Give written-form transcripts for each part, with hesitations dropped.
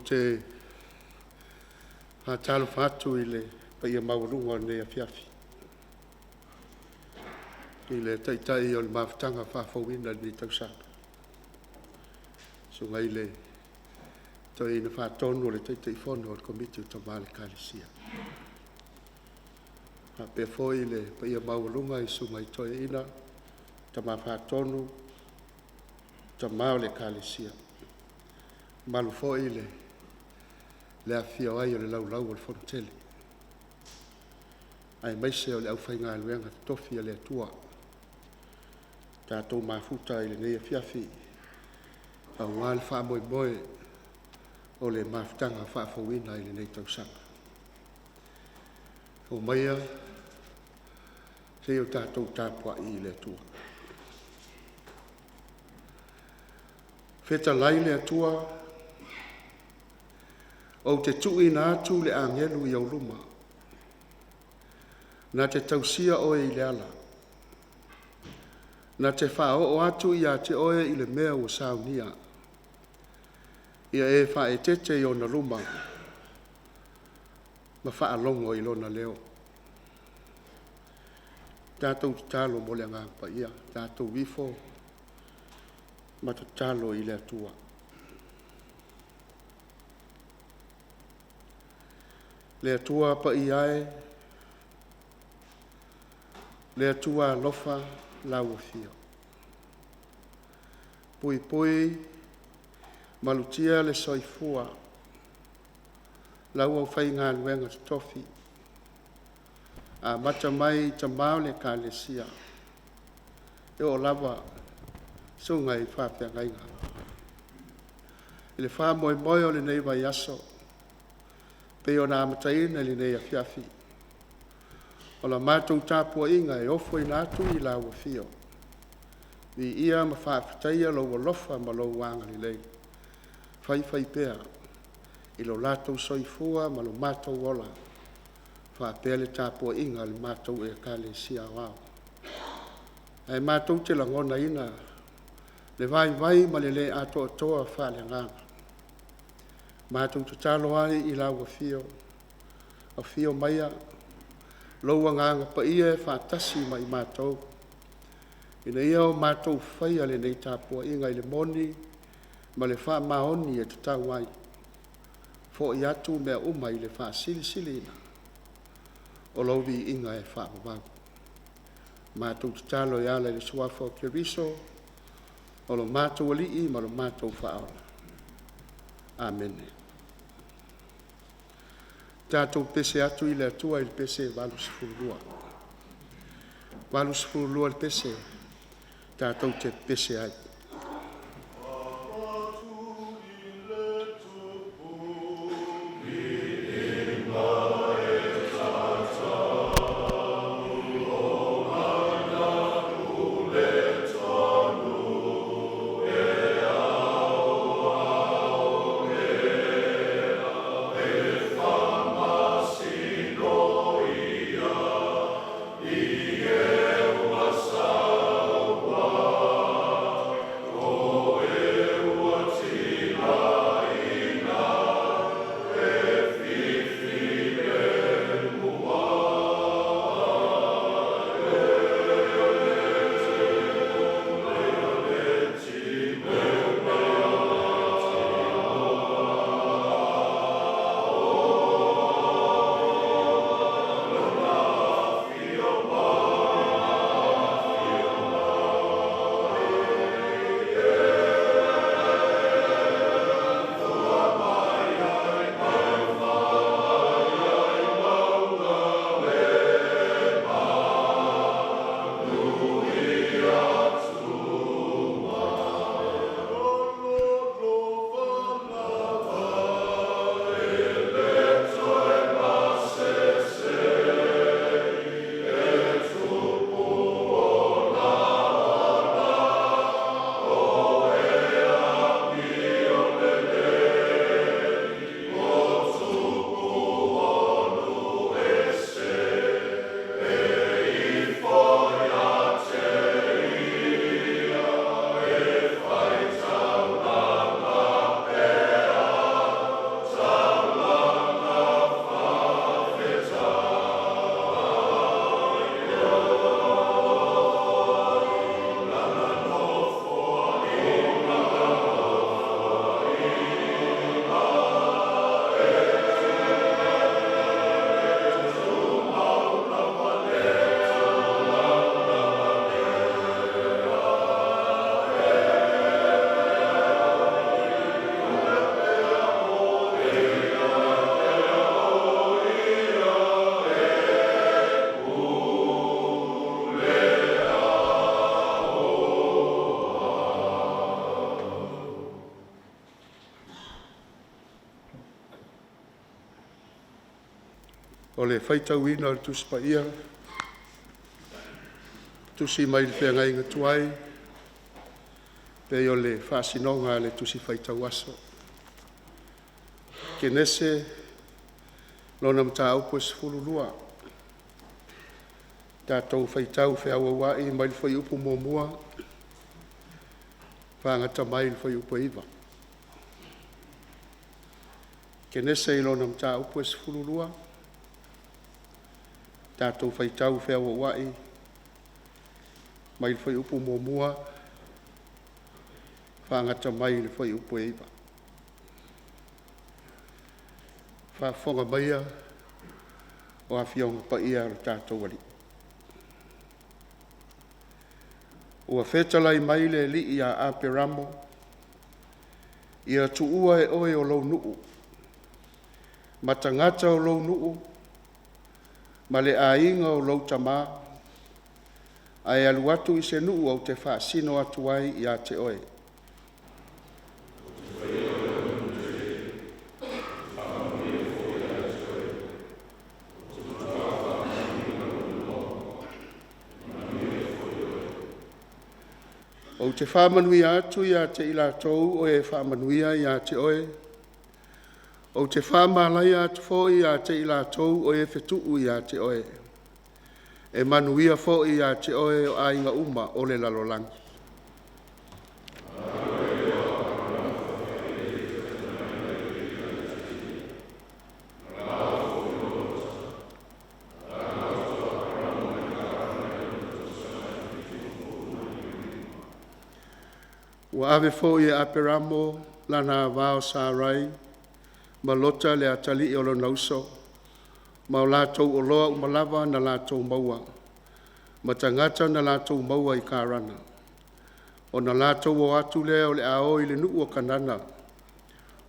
te talo fatu i le pa ia maurunga ne a fiafi. I le taitai o le Mafutaga Faafouina ni tausanga. So ngai le toi ina whaatonu o le taitai fono o le Komiti Faamisionare le Kalesia. Ha pe foi le pa ia maurunga i sunga i toi ina tama whaatonu tama o le Kalesia. Malu foi le afia ai o le laulau o le fonotele. Ai maise o le au whainga aluenga tofi a le atua. Tātou mafuta i le nei fiafi. Au ngā le wha moe moe o le Mafutaga Faafouina i le nei tausanga. O maia, se o tātou tāpua i le atua. Feta lai le atua, o te tui na atu le angelu i au luma. Na te tausia oe i le ala. Na te whao o atu i a te oe i le mea o Sauniga. Ia e wha e tete i ona luma. Ma wha alongo i lona leo. Tātou talo mo le ngāpa ia. Tātou wifo. Ma te talo i le atua. Le atua pa i ae. Le atua lofa lau fio. Pui pui, malutia le soifua. Lau au whai ngā luenga tofi. A mata mai ta mau le Kalesia. E o lava, sunga i whapea ngainga. I le wha moe moe o le nei vai aso. Pe o nā mataina le nei a fiafi. O la mātou tāpua inga e ofo i nātu i la ua fio. I ia ma whaafitaia lo lofa ma lo wanga li lei. Whai pēa. I lo lātou soifua ma lo mātou ola. Whaapea le tāpua inga le mātou e Kalesia wao. Ai mātou te langona ina. Le vai ma le ato atoa whaale nganga. Mātou te talo ai i la ua fio. A fio maia. Loua nganga pa ia e whaatasi mai mātou. Ina ia o mātou whaia le nei tāpua inga i le moni, ma le wha maoni e te tau ai. Fo i atu mea uma i le wha sili ina. O lovi inga e wha mawau. Mātou te talo i ala i le suafa o Keriso, o lo mātou alii ma lo mātou wha aula. Amen. Tātou pese atu i le atua i le pese valu sifurulua. Valu sifurulua le pese. Tātou te pese ai. o le whaitauina o le tusi pa ia, tusi mai le whenga inga tuai, pe o le whaasinonga le tusi whaitau aso. Ke nese, lona mta upo e sifululua, tātou whaitau whiawa wai mai le whai upo mua, whangata mai le whai upo iwa. Ke nese i lona mta upo e sifululua, tātou whaitau whiawa wai mai le whai upo mua, whangata mai le whai upo iwa. Whaafonga maia o a whionga pa ia o tātou wali. Ua whetalai mai le li ia a peramo, ia tuua e oe o lou nuu, matangata o lou nuu, ma le ainga o lou tamā, ai alu atu i se nuu au te whaasino atu ai ia te oe. O te whamanuia atu ia te ila tau o e whamanuia ia te oe. O te whamalai atu fōi ia te ila tau o e whetuu ia te oe. E manuia fōi ia te oe o ainga uma o le lalolangi. Ua ave fōi e aperamo lana vāo sārai, ma lota le atali i olo nauso, ma o lātou o loa umalawa na lātou maua, ma tangata na lātou maua i kārana. O na lātou o atu lea o le ao i le nuu o kanana,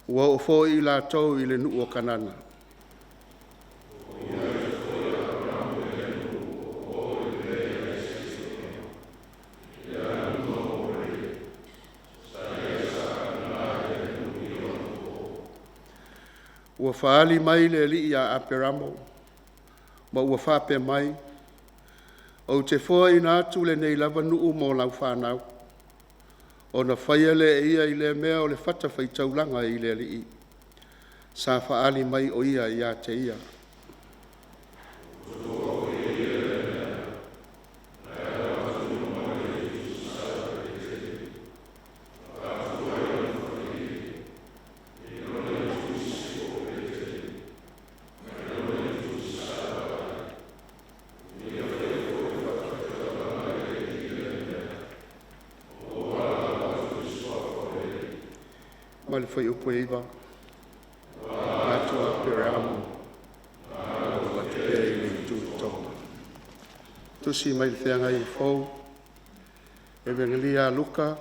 ua o fōi i lātou i le nuu o kanana. Ua whaali mai le li ia aperamo, ma ua whape mai, o te whoa ina atu le nei lava nuu mō lau whanau, o na whaia le ia i le mea o le whata whaitaulanga i le li i, sa whaali mai o ia i a te ia. Mali foi o poiva, atu a peramo, a te pere i tuto. Tusi mai whianga i fau, e vengalia luka,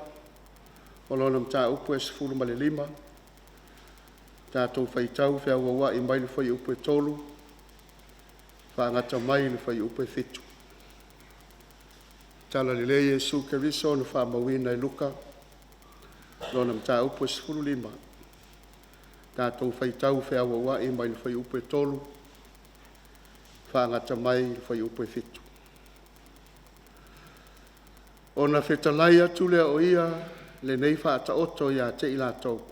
o lona mta upo e sifuru male lima, tātou whaitau whia wawa i mai le whai upo e tolu, whaangata mai le whai upo e fitu. Tala le le Yesu Keriso na Faafouina i luka, lona mta upo e sifuru lima, tātou whaitau whia wawa i mai le whai upo e tolu, whaangata mai le whai upo e fitu. O na whetalai atu lea o ia, le nei whaata oto ia te ila tau.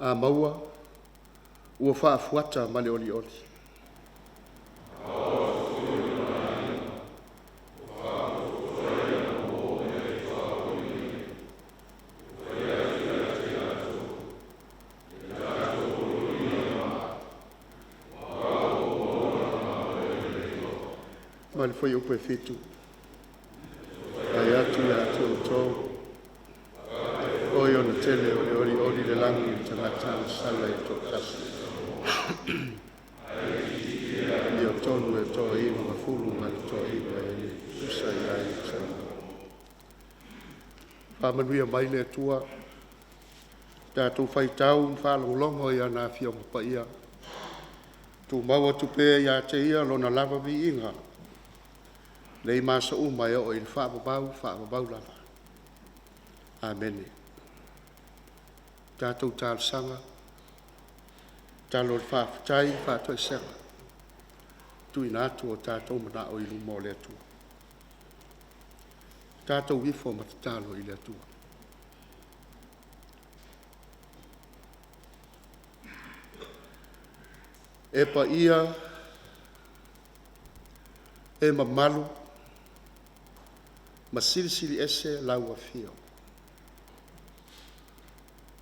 A maua, ua whaafuata ma le oli oli. Ma le foi upo e fitu. Ai atu ia atu o tō. Oi ona tele o le ori ori le langi i tangata sala i tō kasi. I o tonu e tō iwa ma fulu ma le tō iwa e usa i ai i tanga. Whamanuia mai le tua. Tātou whaitau whalongolongo i ana whionga pa ia. Tu maua tu pe ia te ia lona lava vi inga. Nei masa umai o il whaababau lava. Amen. Tātou tāl sanga. Tālo le whaafatai, whaatoi sanga. Tui nā atu o tātou mana o ilu mō le atua. Tātou wifo matatalo i le atua. E pa ia, e mamalu, ma silisili ese lau a fio.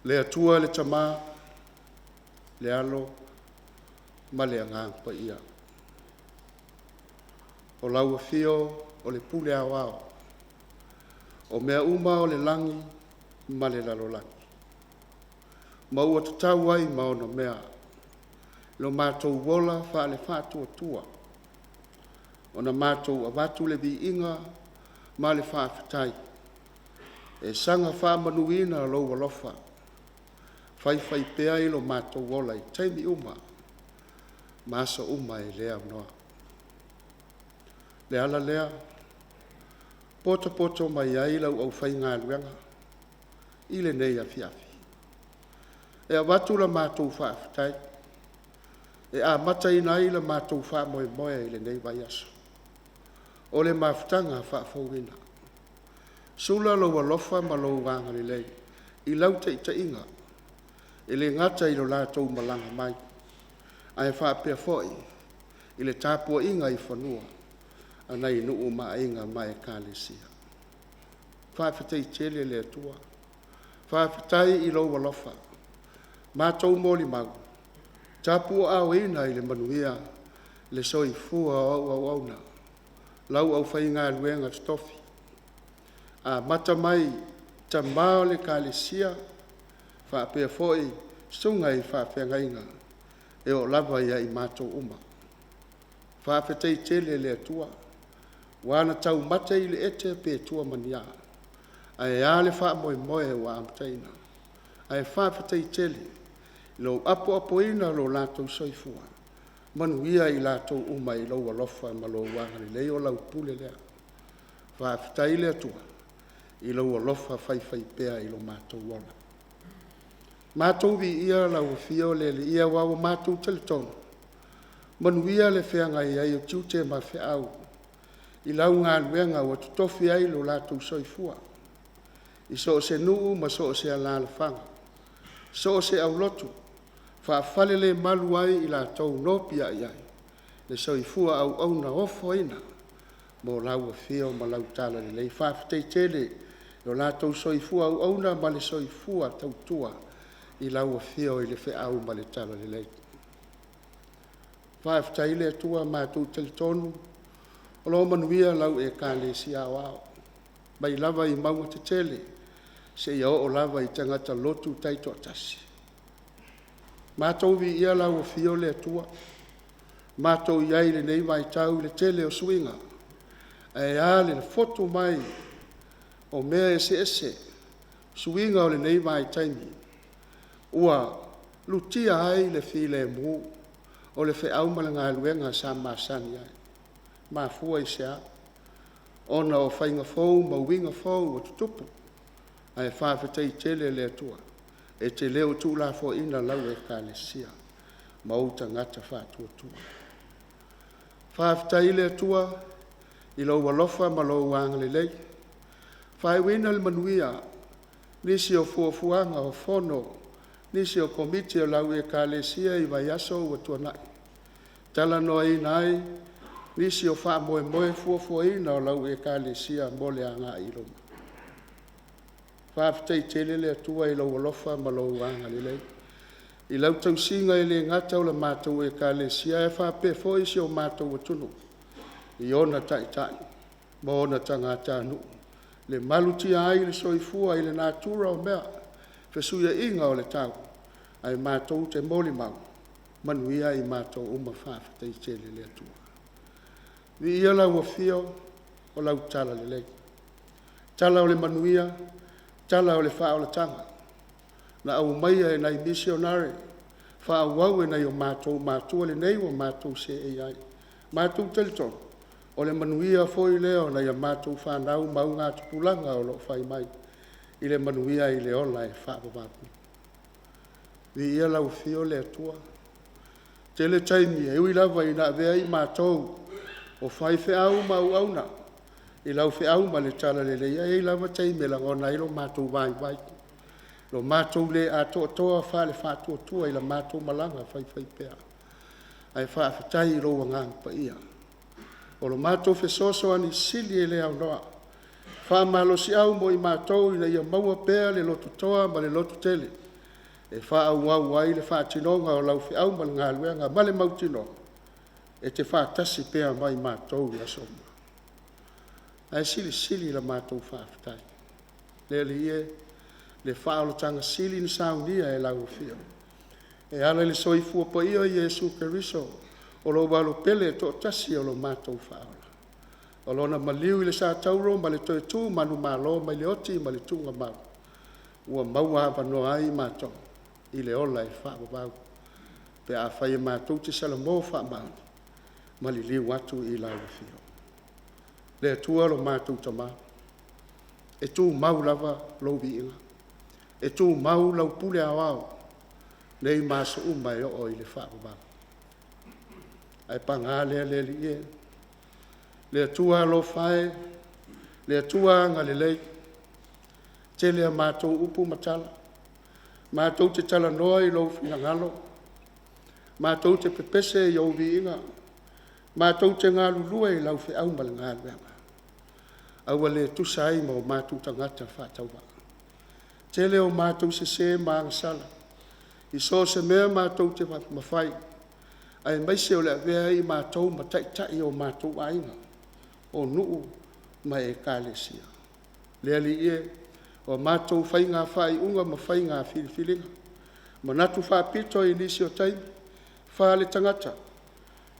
Le atua le tama, le alo, ma le angang pa ia. O lau a fio, o le pule awao. O mea uma o le langi, ma le lalolangi. Ma ua tatau ai ma ona mea, lo mātou wola wha le whātua tua. O na mātou awatu le vi inga ma le whaafitai. E sanga whamanuina lo walofa. Whai pea i lo mātou wola i taimi uma. Masa uma e lea noa. Le ala lea. Poto mai ai lau au whai ngā luenga. I le nei a fiafi. E awatu la mātou whaafitai. E a mata ina i la mātou wha moe i le nei vai aso. O le Mafutaga Faafouina. Sula lo walofa ma lo wanga li lei. I lau te ita inga. I le ngata i lo lātou malanga mai. Ai wha pia foi. I le tāpua inga i whanua. Anai nuu maa inga mai kālesia. Whaafitai tele le atua. Whaafitai i lo walofa. Mātou mōli mau. Tapua au ina i le manuia, le soi fua au auna. Lau au whai ngā luenga stofi. A mata mai, ta mao le kālesia, whaapea foi, sunga i whaapea ngainga, e o lava ia i mātou uma. Whaapetei tele le atua, wana tau mata i le ete pe tua mania. Ai ale wha moe wa amtaina. Ai whaapetei tele, lo apo ina lo lātou soifua. Manuia i lātou uma i lo alofa ma lo wangani lei o lau pule lea. Whaafitai le atua. I lo alofa whai pea i lo mātou wala. Mātou vi ia lau fio le ia wawa mātou teletono. Manuia le wheanga i ai o tiute ma wheau. I lau ngā luenga o tutofi ai lo lātou soifua. I so se nuu ma so se alala whanga. So se au lotu. Whaafale le malu ai i la tau nopi ai ai. Le soifua au na ofoina. Mo lau a fio ma lau tala le lei. Whaafitei tele lo la tau soifua au na ma le soifua tautua. I lau a fio i le whe au ma le tala le lei. Whaafitei le atua mātou teletonu. O lo manuia lau e ka le si au au. Mai lava i maua te tele. Se ia o lava i tangata lotu taito atasi. Mātou vi ia lau o fio le atua. Mātou iai le nei mai tau le tele o swinga. E a le foto mai o mea ese. Swinga o le nei mai taimi. Ua lutia ai le fi le mu. O le fe au malanga luenga sa masani ai. Mafua i sea. Ona o whainga fau, ma winga fau o tutupu. Ai whaafetei tele le atua. E te leo tū la fo ina lau e kālesia. Mauta ngata whātua tua. Whaafetai le atua. I lau walofa ma lau wangale lei. Faafouina le manuia. Nisi o fuafuanga o fono. Nisi o komiti o lau e kālesia i vai aso o tuanai. Tala noa inai. Nisi o wha moe fuafuina o lau e kālesia mo le anga i roma. Whaafetei tele le atua i lau alofa ma lau wanga le lei. I lau tau singa i le ngata o la mātou e kālesia e whape foi si o mātou o tunu. I ona tai, ma ona tangata anu. Le malutia ai le soifua i le natura o mea. Fesuia inga o le tau. Ai mātou te moli mau. Manuia i mātou uma whaafetei tele le atua. Vi ia lau o fio o lau tala le lei. Tala o le manuia. Tala o le wha o le tanga. Na au maia e nai Missionary. whāuau e nei o mātua le nei o mātou se e ai. Mātou telton, o le manuia foi leo nei a mātou whanau mau ngā tupulanga o lo whai mai. I le manuia i le ola e whaapapapu. Vi ia lau fio le atua. Te le taimi e ui lava i na vea i mātou o whai whiau mau auna. I lau whiau ma le tala le leia e lava taimi la ngona i lo mātou vai vai. Lo mātou le a toa wha le whātua tua i la mātou malanga whai pēa. Ai whaafatai i roa ngang pa ia. O lo mātou whesoso ani sili e le au noa. Whaamalo si au mo i mātou i na ia maua pēa le lotu toa ma le lotu tele. E whaau au ai le whaatinonga o lau whiau ma le ngā luenga ma le mautino. E te whaatasi pēa mai mātou i asoma. Ai sili la mātou whaafatai. Le ie le whaalotanga sili ni Sauniga e lau fio. E ala le soifua pa ia Iesu Keriso o lo walo pele to tasi o lo mātou whaala. O lona maliu i le sa tauro ma le toe tū manu malo ma le oti ma le tunga mau. Ua maua wanoa ai mātou i le ola e whaababau. Pe a whai e mātou te salamo whaamau ma li liu atu i lau fio. Le atua lo mātou tamau. E tū mau lava lo viinga. E tū mau lau pule awao. Nei maso umai o i le whaababau. Ai panga le li e. Le atua lo whae. Le atua nga le lei. Te lea mātou upu matala. Mātou te tala noa i lau finangalo. Mātou te pepese i au viinga. Mātou te ngā lulua i lau whiau mal ngā luenga. Aua le tusai mo mātou tangata whātauwa. Te leo mātou se maanga sala. I so se mea mātou te mawhai. Ai maise o le avea i mātou mataitai o mātou ainga. O nuu mai e kālesia. Lea li e o mātou whai ngā whai unga ma whai ngā whiriwhiringa. Manatu whapito i nisi o taimi. Whale tangata.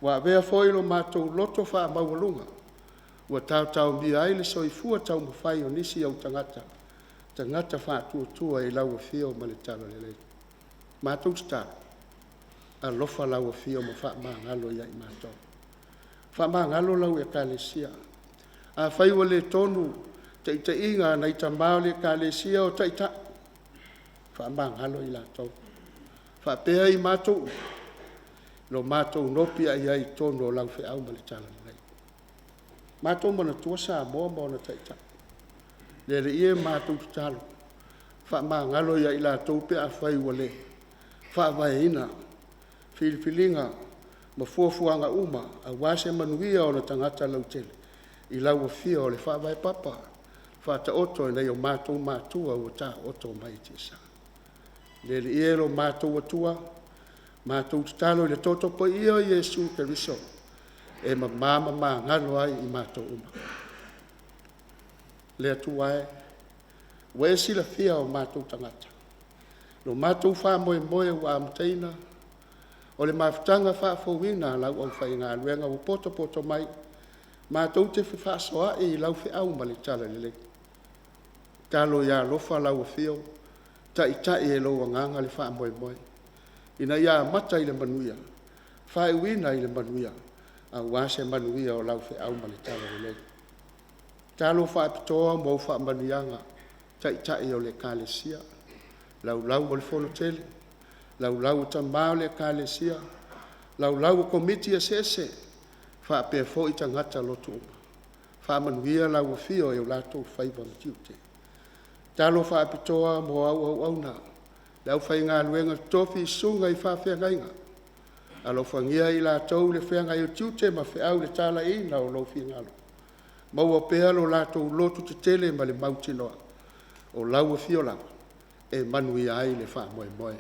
Wa vea foilo mātou loto wha maualunga. Wa tau mi aile so i fua tau mawhai o nisi au tangata. Tangata wha tua i lau a whio ma le talo le lei. Mātou staro. A lofa lau a whio ma wha maa ngalo ia i mātou. Wha maa ngalo lau e kālesia. A whaiwa le tonu te ita inga na ita mao le kālesia o taita. Wha maa ngalo i lātou. Wha pēa i mātou. Lo mātou nopi ai ai tono o lau whiau ma le tala le lei. Mātou mana tua Samoa ma ona taita. Le re ie mātou talo. Wha maa ngalo ia i lātou pe a whaiwa le. Wha vai ina. Filifilinga. Ma fuafuanga uma. A wase manuia o na tangata lau tele. I lau a fia o le wha vai papa. Wha ta oto e nei o mātou mātua o ta oto mai te sa. Le re ie lo mātou atua. Mātou talo i le toto po ia Iesu Keriso. E ma ngalo ai i mātou uma. Le atua e. Wea sila fia o mātou tangata. Lo mātou wha moe wa amteina. O le Mafutaga Faafouina lau au whai ngā luenga o poto mai. Mātou te whaasoa i lau whiau ma le tala le le. Talo ia lofa lau a whio. Tai e lo nganga le wha moe. Ina ia mata i le manuia. Faafouina i le manuia. A wase manuia o lau whiau ma le tala le le. Talo whaapitoa mo wha manuianga. Tai o le kālesia. Lau o le whono tele. Lau tamau le kālesia. Lau o komiti a sese. Whaapea fo i tangata lotu uma. Whaamanuia lau a whio e o lato whaiva matiute. Talo whaapitoa mo au na. Lau whai ngā luenga tofi sunga i whaafea ngainga. Alo whangia i latou le whea ngai o tiute ma whiau le tala i na o lofi ngalo. Maua pea lo latou lotu te tele ma le mautinoa. O lau a whio lava. E manuia ai le wha moe.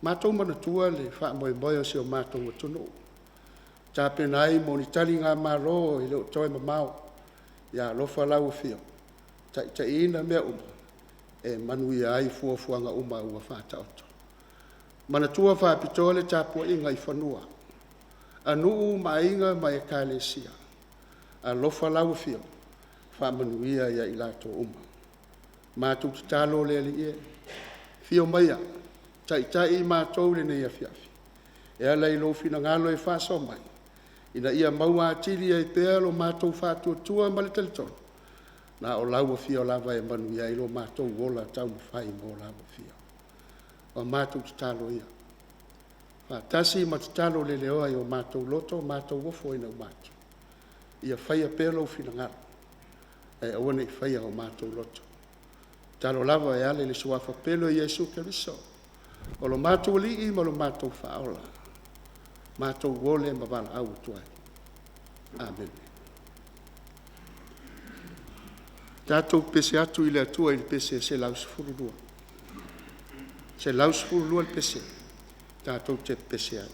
Mātou manatua le wha moe o se o mātou o tunu. Tā penai mo ni tali ngā maro i leo toi mamau. Ia lofa lau a whio. Ta ina mea uma. E manuia ai fuafuanga uma ua whata oto. Manatua wha pitoa le tāpua inga i whanua. Anuu mainga mai e kālesia. A lofa lau a whio. Wha manuia ia i lato uma. Mātou te talo le li e. Whio maia. tai mātou le nei afiafi. E ala I lo fina ngalo e whaso mai. Ina ia maua atili e pea lo mātou whātua tua ma le teletono. Na o laua fia o lava e manu ia I lo mātou wola tau mwhai mo laua fia. O mātou tatalo ia. Tasi ma tatalo le leo ai o mātou loto, mātou wofo ina o mātou. Ia whaia pea lo fina ngalo. E awane I whaia o mātou loto. Talo lava e ale le suafa pelo I Yesu Keriso. O lo mātou li I ma lo mātou whaola. Mātou wole ma wala au tuai. Amen. Tātou pese atu I le atua I le pese se laus furulua. Se laus furulua le pese. Tātou te pese ai.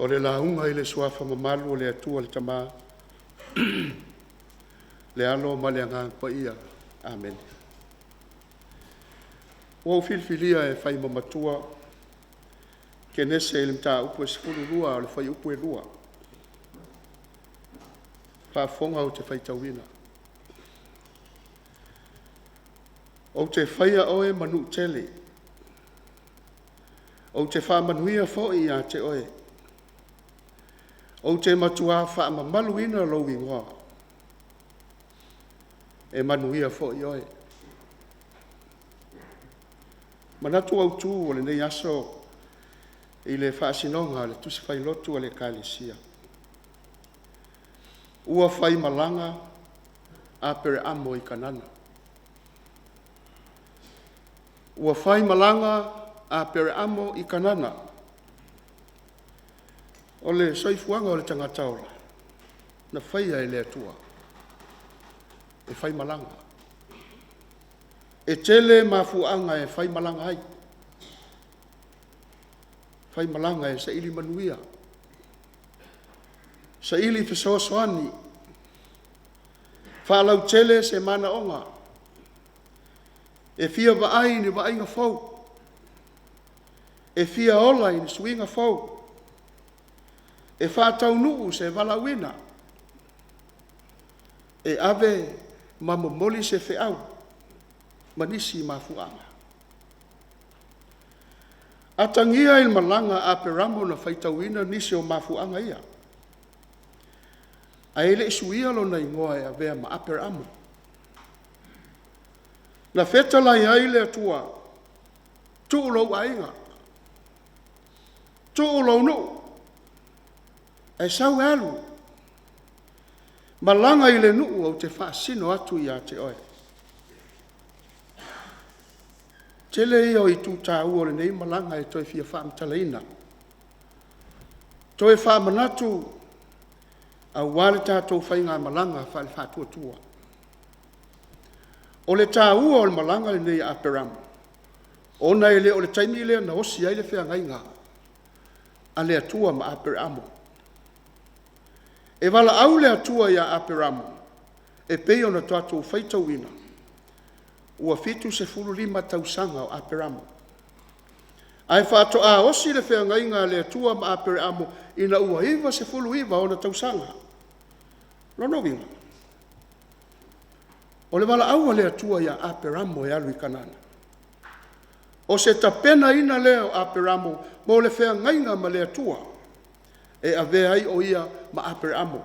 O le launga I le suafa mamalu o le atua le tama. Le alo ma le anga pa ia. Amen. O filfilia e fai mamatua. Ke nese ele mta upo e sifuru lua o le fai upo e lua. Faafouina o te fai tauina. O te faia oe manu tele. O te whamanuia fo'i a te oe. O te matua whaamamaluina lo ingoa. E manuia fo'i oe. Manatu au tu o le nei aso I le whaasinonga le tusi whai lotu o le kālesia. Ua whai malanga a pere amo I Kanana. Ua whai malanga a pere amo I Kanana. O le soifuanga o le tangata ola. Na whaia e le atua. E whai malanga. E tele mafuanga e whai malanga ai. Whai malanga e sa ili manuia. Sa ili fesoasoani. Whalau tele se mana onga. E fia vaai ni vainga fau. E fia ola ni suinga fau. E whātau nuu se Faafouina. E ave mamomoli se whiau. Manisi mafuanga. Atangia il malanga a peramo na Faafouina nisi o mafuanga ia. A ele isuia lo na ingoa e avea ma a peramo. Na feta lai aile atua. Tuulau ainga. Tuulau nuu. E sau alu. Malanga I le nuu au te whaasino atu ia te oe. Tele ia o I tūtā ua le nei malanga e toi fia whaamtalaina. Toi whaamanatu a wale tātou whainga malanga whaale whātua tua. O le tā ua o le malanga le nei a peramu. O na ele o le taimi lea na osi ai le whea ngainga. A le atua ma a peramu. E wala au le atua ia a peramu. E peo na tātou Faafouina. Ua fitu se fulu lima tausanga o a peramu. Ai whāto a osi le whea ngainga le atua ma a peramu. Ina ua iwa se fulu iwa o na tausanga. Lono winga. O le wala au le atua ia a peramu e alu I Kanana. O se tapena ina leo a peramu. Mo le whea ngainga ma le atua. E ave ai o ia ma a peramu.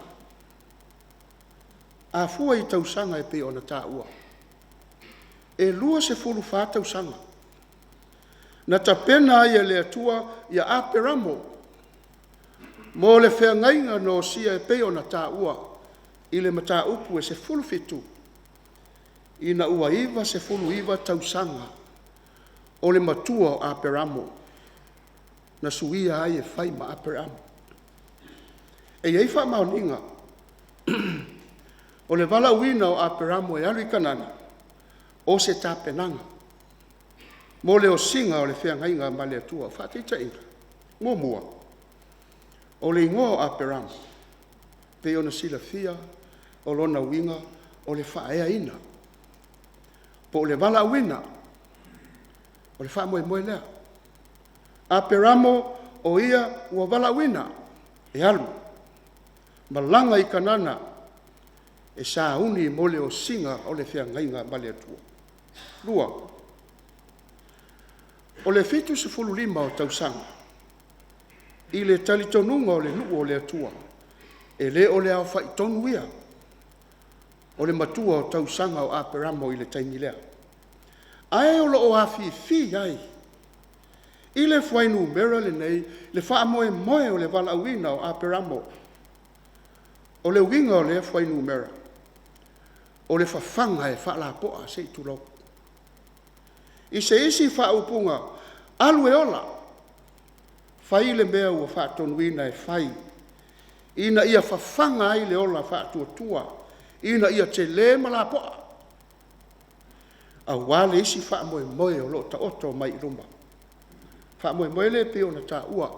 A fua I tausanga e pe o na tā ua. E lua se fulu wha tausanga. Na tapena ai le atua ia a peramu. Mo le whea ngainga no sia e pe o na tā ua. I le mata upu e se fulu fitu. Ina ua iwa se fulu iwa tausanga. O le matua o a peramu. Na suia ai e whai ma a peramu. E iei wha maoninga. O le Faafouina o a peramu e alu I Kanana. O se tāpenanga. Mo le o singa o le whea ngainga ma le atua. Whateita inga. Mua. O le ingoa o a peramu. Pe ona sila fia. O lona winga. O le whaea ina. Po le Faafouina. O le wha moe lea. A peramu o ia ua Faafouina. E alu. Malanga I Kanana. E sa uni mo le o singa o le whea ngainga ma le atua. Lua. O le fitu se fulu lima o tausanga. I le talitonunga o le nuu o le atua. E le o le au whaitonu ia. O le matua o tausanga o a peramo I le taimilea. Ae o lo o afi fi ai. I le whainu mera le nei. Le wha moe o le Faafouina o a peramo. O le winga o le whainu mera. O le whawhanga e whaalapoa se I tulau. I se isi whaupunga, alu e ola. Whai le mea ua whaatonuina e whai. Ina ia whawhanga ai le ola whaatuatua. Ina ia te le malapoa. A wale isi whaamoe o lo ta oto mai I ruma. Whaamoe le peo na ta ua.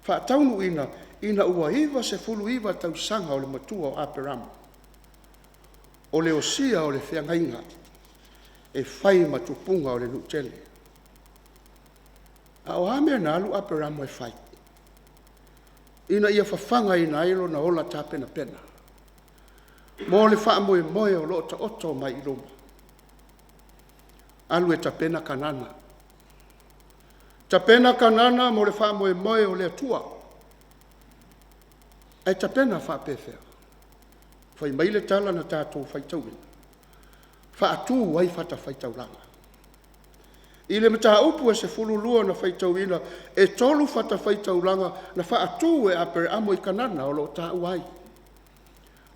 Whaataunu ina ua iwa se fulu iwa tausanga o le matua o a peramu. O le osia o le whea ngainga. E whai matupunga o le nutele. A o amea na alu a peramu e whai. Ina ia whawhanga ina ailo na ola tā pena pena. Mo le whaamoe o lo ta oto mai I roma. Alu e ta pena Kanana. Ta pena Kanana mo le whaamoe o le atua. E ta pena whaapewhea. Whai maile tala na tātou whaitauina. Whaatu wai whata whaitaulanga. I le mata upu e se fulu lua na whaitauina. E tolu whata whaitaulanga na whaatu e apere amo I Kanana o lo tā uai.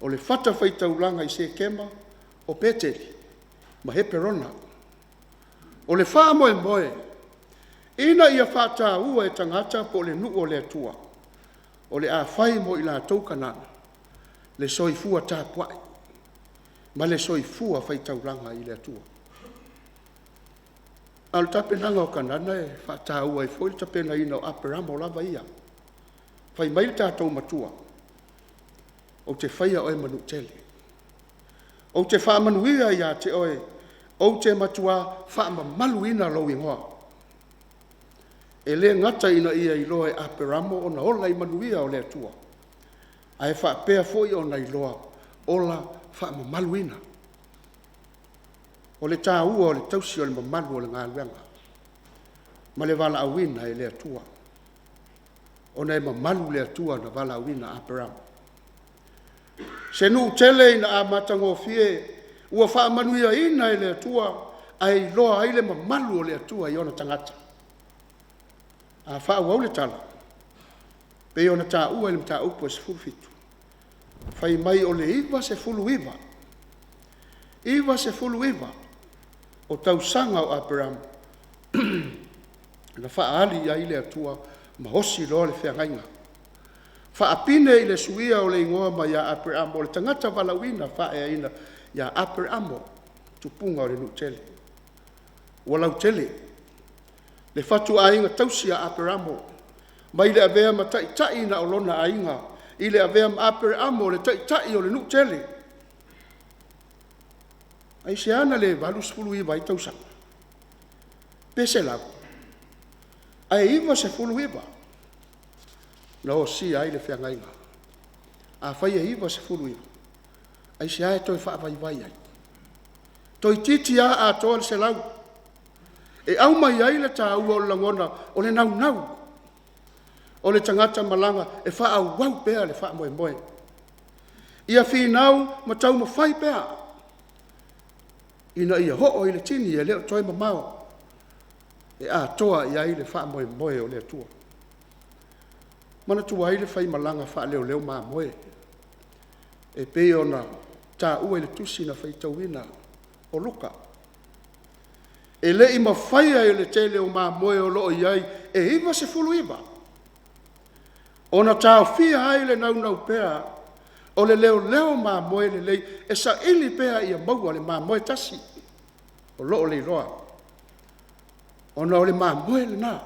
o le fata faitaulanga I se kema o peteli ma he perona o le wha moe moe ina ia whata ua e tangata po le nuu o le atua o le a whai mo I la taukanana le soifua tā puai ma le soifua faitaulanga I le atua al tapenanga o kanana e whata ua I foi tapena ina o aperama o lava ia whai mai le tātou matua o te whaia oe manu tele o te whaamanuia ia te oe o te matua whaamamaluina lo ingoa e le ngata ina ia I loa e aperamo o na ola I manuia o le atua ai whaapea foi o na I loa ola whaamamaluina o le tā ua o le tausi o le mamalu o le ngā luenga ma le wala awina e le atua o na e mamalu le atua na wala awina aperamo se nu tele ina a matango fie ua whaamanuia ina e le atua ai loa ai le mamalu o le atua I ona tangata a whaau au le tala pe ona tā ua I le mta upo e se fulufitu whai mai o le iwa se fulu iwa o tausanga o Abraham na whaali ia I le atua ma hosi loa le whengainga whaapine I le suia o le ingoa ma ia Abraham o le tangata walawina whaea ina ia Abraham tupunga o le nutele ua lau tele le fatu ainga tausi a Abraham mai le avea ma tai na o lona ainga I le avea ma Abraham o le tai o le nutele ai se ana le valus fulu iwa I tausanga pese lau ai iwa se fulu iwa na o si ai le whengainga a whai e iwa se fulu iwa ai se ai toi whaavai ai toi titi a toa se lau e au mai ai le tā ua o langona o le nau o le tangata malanga e wha au wau pea le wha moe ia whinau ma tau ma whai pea ina ia ho'o I le tini e leo toi mamao e a toa ia I le wha moe o le atua mana tua I le whai malanga wha leo maa moe e pe ona tā ua I le tusi na whai tauina o luka e le I ma whaia I le tele o maa moe o loo iai e iwa se fulu iwa ona tā fia ai le nau pea o le leo maa moe le lei e sa ili pea ia maua le maa moe tasi o loo le roa ona o le maa moe le na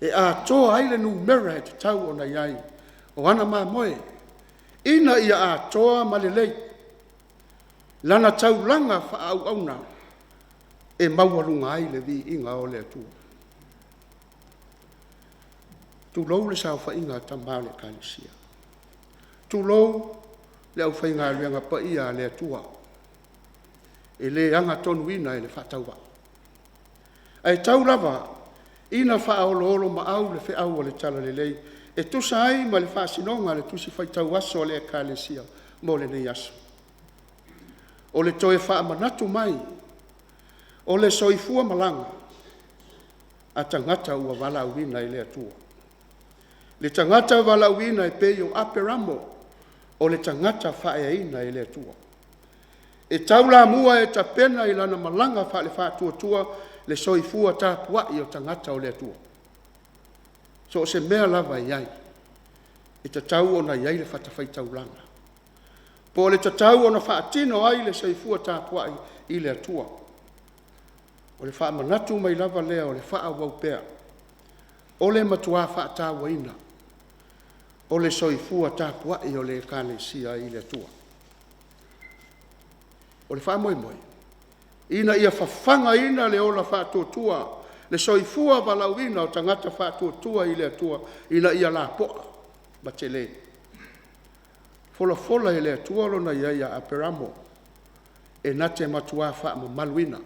e a toa ai le numera e te tau ona iai o ana maa moe ina ia a toa ma le lei lana tau langa wha au na e mauarunga ai le vi inga o le atua tu lou le sao wha inga tamau le kalisia tu lou le au whainga luenga pa ia le atua e le anga tonu ina e le whatauwa ai tau lava ina whaololo ma au le wheau o le tala le lei e tusa ai ma le whaasinonga le tusi whaitau aso le kalisia mo le nei aso o le toe wha manatu mai o le soifua malanga a tangata ua wala uina I le atua le tangata wala uina e peio aperamo o le tangata whaeaina I le atua e taula mua e tapena I lana malanga wha le whatuatua le soifua tāpua I o tangata o le atua so se mea lava iai e tatau ona iai le whatawhaitaulanga po le tatau ona whaatino ai le soifua tāpua I le atua o le wha manatu mai lava lea o le wha waupea o le matua whaatawaina o le soifua tāpua I o le kālesia I le atua o le wha moe ina ia whawhanga ina le ola whaatuatua le soifua walauina o tangata whaatuatua I le atua ina ia la poa ma te le fola I le atua lona ia aperamo e nate matua wha ma maluina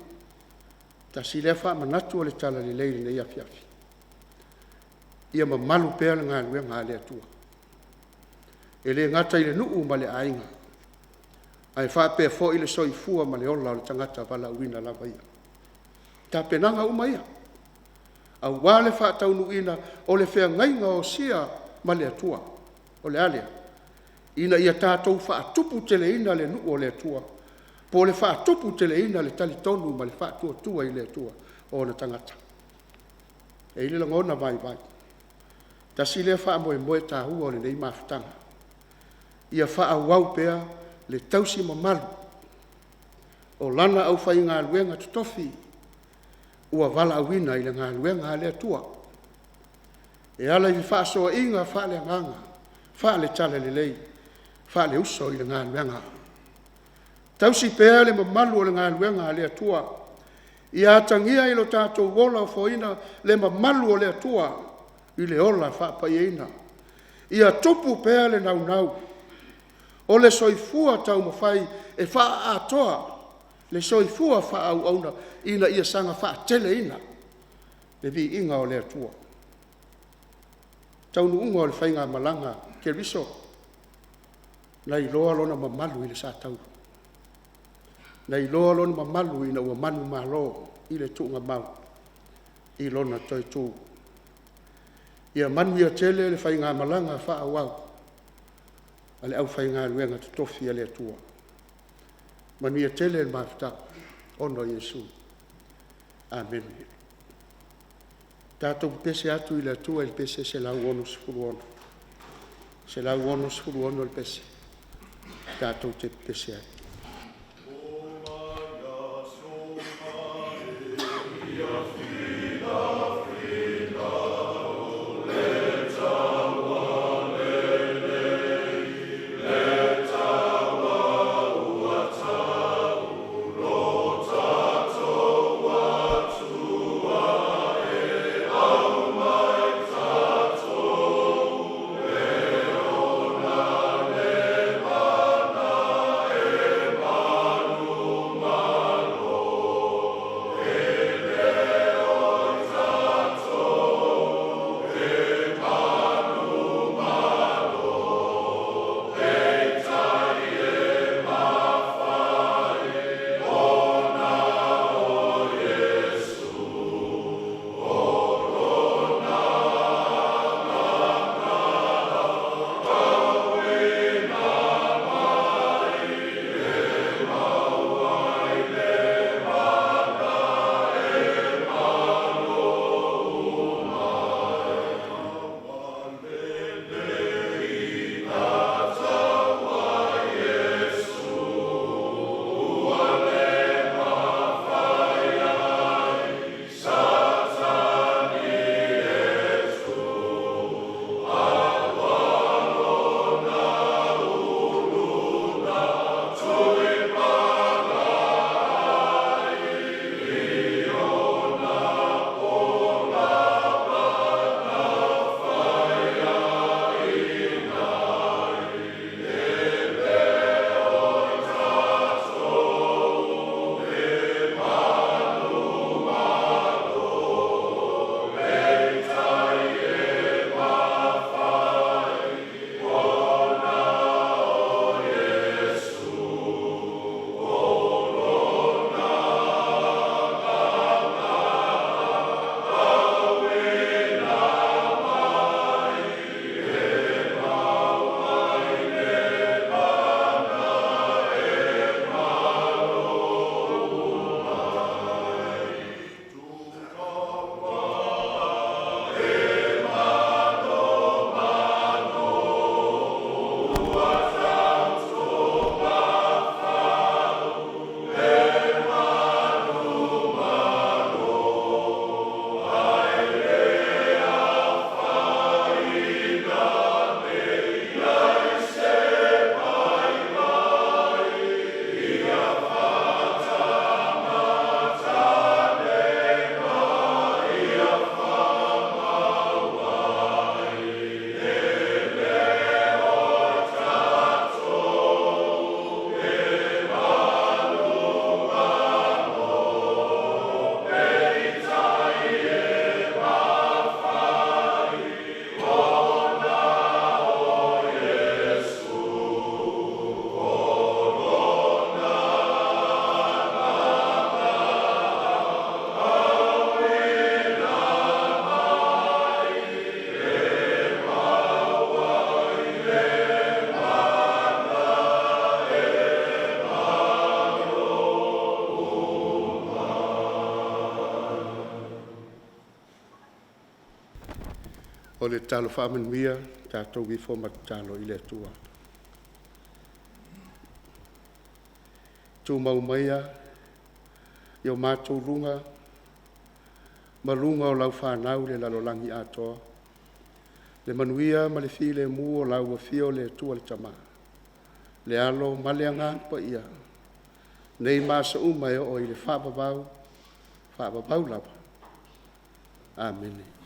ta si le wha manatu o le tala le leili na ia fiafi ia ma malu pea le ngā luenga le atua e le ngata I le nuu ma le ainga ai wha pea fo I le soifua ma le ola o le tangata wala uina lava ia ta penanga uma ia au wale wha taunu ina o le whea ngainga o sia ma le atua o le alea ina ia tātou whaatupu teleina le nuu o le atua, po le whaatupu teleina le talitonu ma le whaatuatua i le atua o na tangata. E ile langona vai vai. Ta si le wha moe moe tā hua o le nei mafutanga. Ia wha au wau pea le tausi mamalu. O lana au whai ngā luenga tutofi. Ua wala awina i le ngā luenga le atua. E ala i wha soa inga wha le nganga. Wha le tala le lei. Wha le uso i le ngā luenga. Tausi pea le mamalu o le ngā luenga le atua. Ia atangia i lo tātou wola o foina le mamalu o le atua. I le ola whaapaieina. Ia tupu pea le nau nau. O le soifua tau mawhai e wha atoa. Le soifua wha au auna ina ia sanga wha tele ina. Le vi inga o le atua. Tau nu unga o le whainga malanga ke riso. Nei loa lona mamalu i le sa tau. Nei loa lona mamalu ina ua manu malo i le tuunga mau. I lona toi tū. Ia manu ia tele le whainga malanga wha au au. Ale au whainga luenga tutofi ale atua. Manu ia tele le mafutaga. Ono Yesu. Amen. Tātou pese atu i le atua i le pese se lau ono sifuru ono. Se lau ono sifuru ono le pese. Tātou te pese atu. Amen. o le talo whaamanuia, tātou i fo matalo i le tua. Tū maumaia, i o mātou runga, malunga o lau whanau le lalolangi atoa, le manuia ma le fi le mu o lau a fio le tua le tama, le alo ma le anga pa ia, nei masa umai o i le whaapapau lapa. Amen.